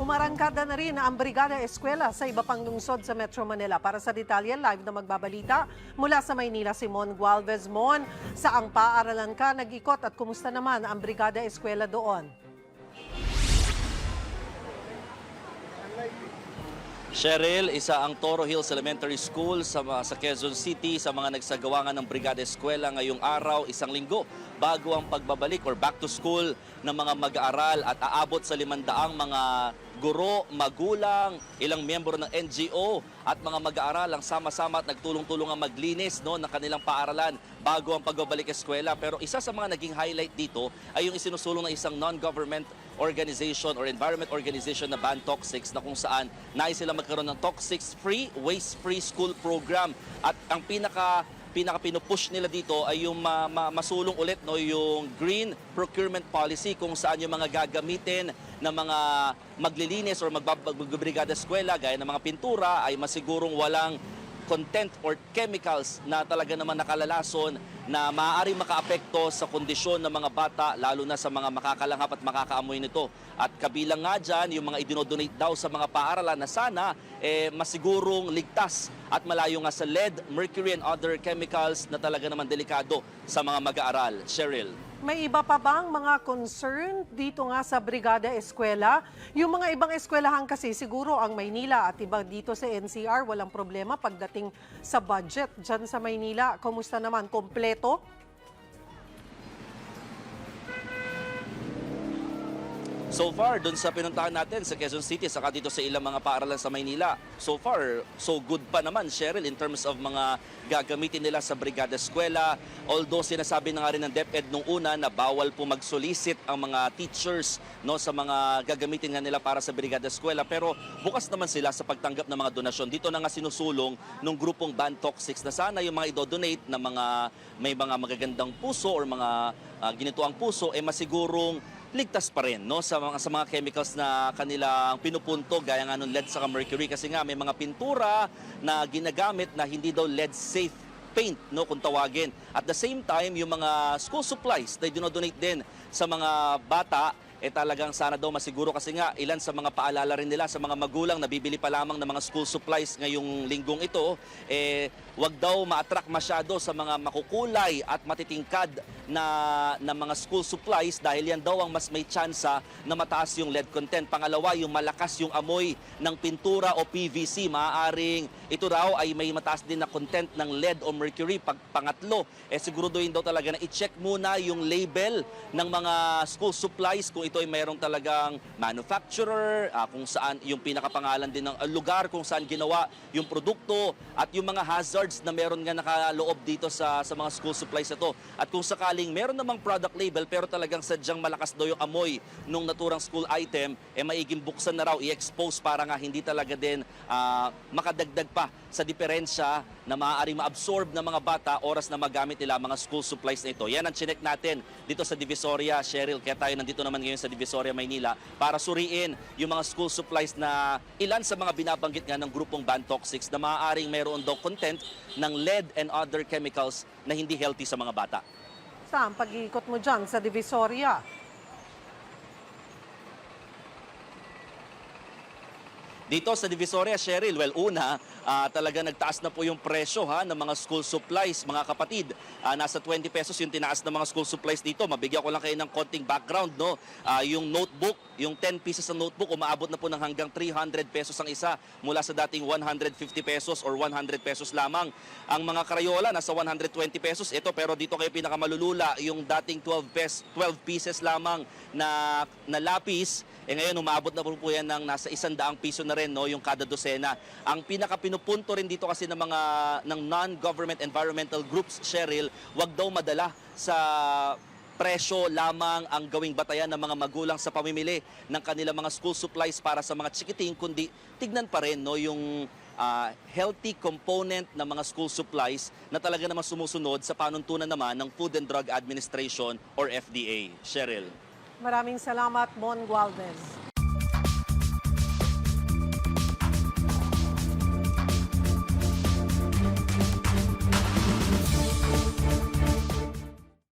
Umarangkada na rin ang Brigada Eskwela sa iba pang lungsod sa Metro Manila. Para sa detalye, live na magbabalita mula sa Maynila si Mon Gualvez. Mon, saang paaralan ka nag-ikot at kumusta naman ang Brigada Eskwela doon? Cheryl, isa ang Toro Hills Elementary School sa Quezon City sa mga nagsagawa ng Brigada Eskwela ngayong araw, isang linggo bago ang pagbabalik or back to school ng mga mag-aaral at aabot sa 500 mga guro, magulang, ilang miyembro ng NGO at mga mag-aaral ang sama-sama at nagtulong-tulong ang maglinis ng kanilang paaralan bago ang pagbabalik eskwela. Pero isa sa mga naging highlight dito ay yung isinusulong ng isang non-government organization or environment organization na Ban Toxics, na kung saan nais sila magkaroon ng toxics-free, waste-free school program. At ang pinaka pinupush nila dito ay yung masulong ulit yung green procurement policy, kung saan yung mga gagamitin ng mga maglilinis or magbabrigada eskwela gaya ng mga pintura ay masigurong walang content or chemicals na talaga naman nakalalason na maaaring makaapekto sa kondisyon ng mga bata, lalo na sa mga makakalanghap at makakaamoy nito. At kabilang nga dyan, yung mga idinodonate daw sa mga paaralan na sana masigurong ligtas at malayo nga sa lead, mercury and other chemicals na talaga naman delikado sa mga mag-aaral. Cheryl. May iba pa bang mga concern dito nga sa Brigada Eskwela? Yung mga ibang eskwelahan kasi siguro ang Maynila at iba dito sa NCR walang problema pagdating sa budget. Diyan sa Maynila, kumusta naman? Kompleto? So far, dun sa pinuntahan natin sa Quezon City, saka dito sa ilang mga paaralan sa Maynila, so far, so good pa naman, Cheryl, in terms of mga gagamitin nila sa Brigada Eskwela. Although sinasabi na nga rin ng DepEd nung una na bawal po mag-solicit ang mga teachers sa mga gagamitin nga nila para sa Brigada Eskwela. Pero bukas naman sila sa pagtanggap ng mga donasyon. Dito na nga sinusulong ng grupong Ban Toxics na sana yung mga idodonate na may mga magagandang puso or mga ginituang puso, masigurong ligtas pa rin sa mga chemicals na kanilang pinupunto gaya nga ng lead sa mercury, kasi nga may mga pintura na ginagamit na hindi daw lead safe paint kung tawagin. At the same time, yung mga school supplies na dinodonate din sa mga bata talagang sana daw masiguro, kasi nga ilan sa mga paalala rin nila sa mga magulang na bibili pa lamang ng mga school supplies ngayong linggong ito, wag daw ma-attract masyado sa mga makukulay at matitingkad na mga school supplies dahil yan daw ang mas may tsansa na mataas yung lead content. Pangalawa, yung malakas yung amoy ng pintura o PVC, maaaring ito raw ay may mataas din na content ng lead o mercury. Pangatlo, siguraduhin daw talaga na i-check muna yung label ng mga school supplies kung ito ay mayroong talagang manufacturer, kung saan yung pinakapangalan din ng lugar kung saan ginawa yung produkto, at yung mga hazards na meron nga nakaloob dito sa mga school supplies ito. At kung sakaling meron namang product label pero talagang sadyang malakas daw yung amoy nung naturang school item, maiging buksan na raw, i-expose para nga hindi talaga din makadagdag pa sa diferensya na maaaring ma-absorb ng mga bata oras na magamit nila mga school supplies na ito. Yan ang chinek natin dito sa Divisoria, Cheryl. Kaya tayo nandito naman ngayon sa Divisoria, Maynila para suriin yung mga school supplies na ilan sa mga binabanggit nga ng grupong Ban Toxics na maaaring mayroon daw content ng lead and other chemicals na hindi healthy sa mga bata. Saan pag-iikot mo dyan sa Divisoria? Dito sa Divisoria, Cheryl, well, una, talaga nagtaas na po yung presyo ng mga school supplies, mga kapatid. Nasa 20 pesos yung tinaas ng mga school supplies dito. Mabigyan ko lang kayo ng konting background, yung notebook, yung 10 pieces ng notebook, umaabot na po ng hanggang 300 pesos ang isa mula sa dating 150 pesos or 100 pesos lamang. Ang mga Crayola, nasa 120 pesos. Ito, pero dito kayo pinakamalulula, yung dating 12 pieces lamang na lapis, ngayon umaabot na po yan ng nasa 100 piso na rin yung kada dosena. Ang pinaka-pinupunto rin dito kasi ng non-government environmental groups, Cheryl, wag daw madala sa presyo lamang ang gawing batayan ng mga magulang sa pamimili ng kanilang mga school supplies para sa mga chikiting, kundi tignan pa rin yung healthy component ng mga school supplies na talaga naman sumusunod sa panuntunan naman ng Food and Drug Administration or FDA. Cheryl. Maraming salamat, Mon Gualvez.